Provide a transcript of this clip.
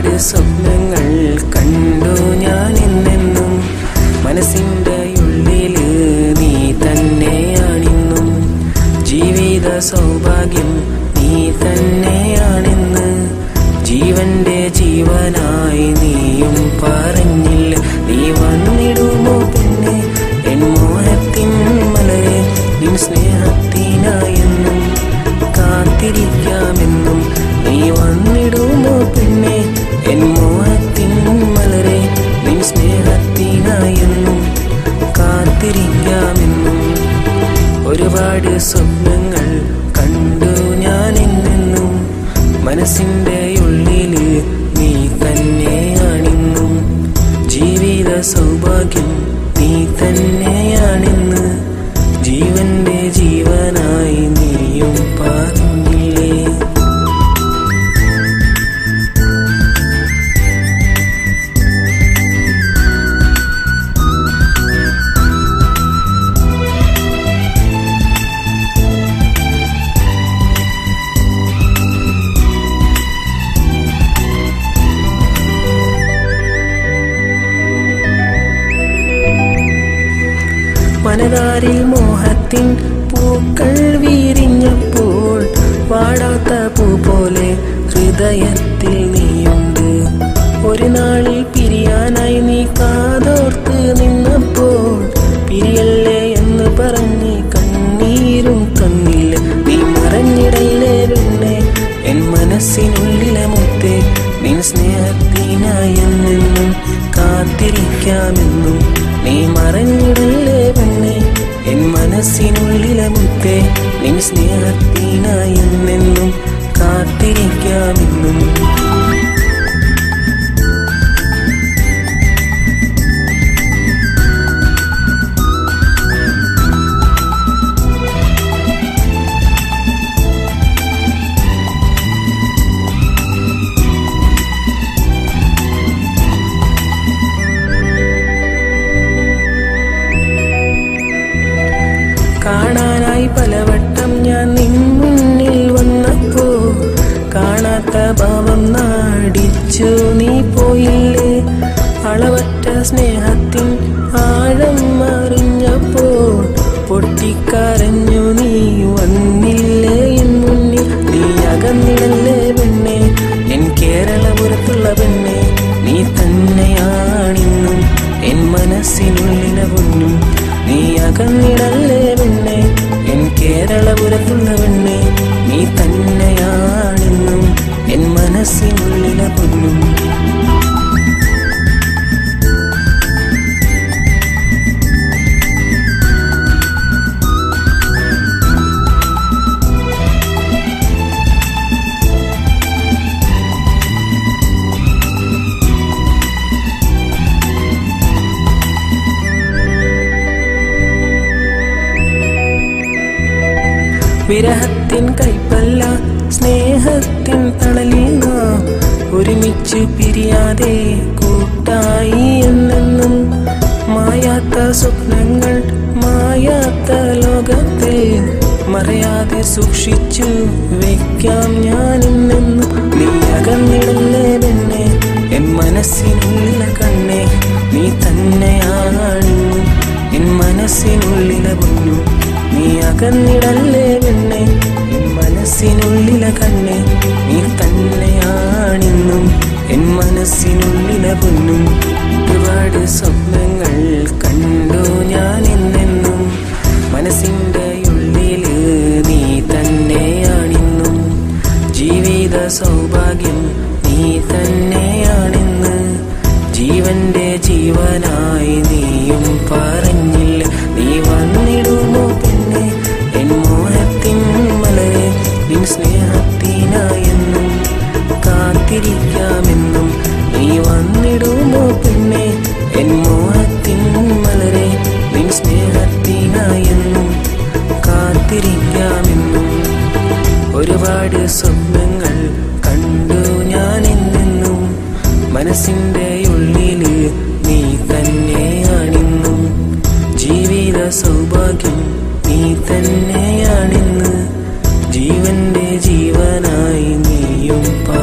ഒരുപാട് സ്വപ്നങ്ങൾ കണ്ടു ഞാൻ എന്നെന്നും. മനസ്സിൻ്റെ ഉള്ളില് നീ തന്നെയാണിന്നും. ജീവിത സൗഭാഗ്യം നീ തന്നെയാണെന്ന് ജീവന്റെ ജീവനായി നീയും പറഞ്ഞില്ല. നീ വന്നിടുമോ പിന്നെ എൻ മോഹത്തിൻ മലരെ, നിൻ സ്നേഹത്തിനായെന്നും കാത്തിരിക്കാമെന്നും. നീ വന്നിടുമോ പിന്നെ എൻ മോഹത്തിൻ മലരെ, നിൻ സ്നേഹത്തിനായെന്നും കാത്തിരിക്കാമെന്നും. ഒരുപാട് സ്വപ്നങ്ങൾ കണ്ടു ഞാൻ എന്നെന്നും. മനസ്സിൻ്റെ ഉള്ളില് നീ തന്നെയാണിന്നും. ജീവിത സൗഭാഗ്യം നീ തന്നെയാണെന്ന് ജീവന്റെ ജീവനായി നീയും പറഞ്ഞില്ലേ. മനതാരിൽ മോഹത്തിൻ പൂക്കൾ വിരിഞ്ഞപ്പോൾ വാടാത്ത പൂ പോലെ ഹൃദയത്തിൽ നീയുണ്ട്. ഒരു നാളിൽ പിരിയാനായി നീ കാതോർത്ത് നിന്നപ്പോൾ പിരിയല്ലേ എന്ന് പറഞ്ഞ് കണ്ണീരും തന്നില്ല. നീ മറഞ്ഞിടയിലെ പെണ്ണെ എൻ മനസ്സിനുള്ളിലെ മുത്തേ, നിൻ സ്നേഹത്തിനായെന്നും കാത്തിരിക്കാമെന്നും. നീ മറഞ്ഞിടല്ലേ പെണ്ണെ എൻ മനസ്സിനുള്ളിലെ മുത്തേ, നിൻ സ്നേഹത്തിനായെന്നും കാത്തിരിക്കാമെന്നും. കാണാനായി പലവട്ടം ഞാൻ നിൻ മുന്നിൽ വന്നപ്പോ കാണാത്ത ഭാവം നാടിച്ചു നീ പോയില്ലേ. അളവറ്റ സ്നേഹത്തിൻ ആഴം അറിഞ്ഞപ്പോൾ പൊട്ടിക്കരഞ്ഞു നീ വന്നില്ലേ എൻ മുന്നിൽ. നീ അകന്നിടല്ലേ പെണ്ണെ എൻ കേരളപുരത്തുള്ള പെണ്ണെ, നീ തന്നെയാണിന്നും എൻ മനസ്സിനുള്ളിലെ പൊന്നും. നീ അകന്നിടല്ലേ പെണ്ണെ എൻ കേരളപുരത്തുള്ള പെണ്ണെ, നീ തന്നെയാണെന്നും എൻ മനസ്സിനുള്ളിലെ പൊന്നും. വിരഹത്തിൻ കൈപ്പല്ല സ്നേഹത്തിൻ തണലിൽ നാം ഒരുമിച്ച് പിരിയാതെ കൂട്ടായി എന്നെന്നും. മായാത്ത സ്വപ്നങ്ങൾ മായാത്ത ലോകത്തിൽ മറയാതെ സൂക്ഷിച്ചു വെക്കാം ഞാനെന്നെന്നും. നീ അകന്നിടല്ലേ പെണ്ണെ എൻ മനസ്സിനുള്ളിലെ കണ്ണെ, നീ തന്നെയാണെന്നും എൻ മനസ്സിനുള്ളിലെ പൊന്നു. നീ അകന്നിടല്ലേ പെണ്ണെ എൻ മനസ്സിനുള്ളിലെ കണ്ണെ, നീ തന്നെയാണെന്നും എൻ മനസ്സിനുള്ളിലെ പൊന്നും. ഒരുപാട് സ്വപ്നങ്ങൾ കണ്ടു ഞാൻ എന്നെന്നും. മനസ്സിൻ്റെ ഉള്ളില് നീ തന്നെയാണെന്നും. ജീവിത സൗഭാഗ്യം നീ തന്നെയാണെന്ന് ജീവന്റെ ജീവനായി നീയും പറഞ്ഞില്ല. നീ വന്നിടുമോ പിന്നെ എൻ മോഹത്തിൻ മലരെ, നിൻ സ്നേഹത്തിനായെന്നും കാത്തിരിക്കാമെന്നും. നീ വന്നിടുമോ പിന്നെ എൻ മോഹത്തിൻ മലരെ, നിൻ സ്നേഹത്തിനായെന്നും കാത്തിരിക്കാമെന്നും. ഒരുപാട് സ്വപ്നങ്ങൾ കണ്ടു ഞാൻ എന്നെന്നും. മനസ്സിൻ്റെ ഉള്ളില് നീ തന്നെയാണെന്നും. ജീവിത സൗഭാഗ്യം നീ തന്നെയാണെന്ന് ജീവന്റെ ജീവനായി നീയും പാ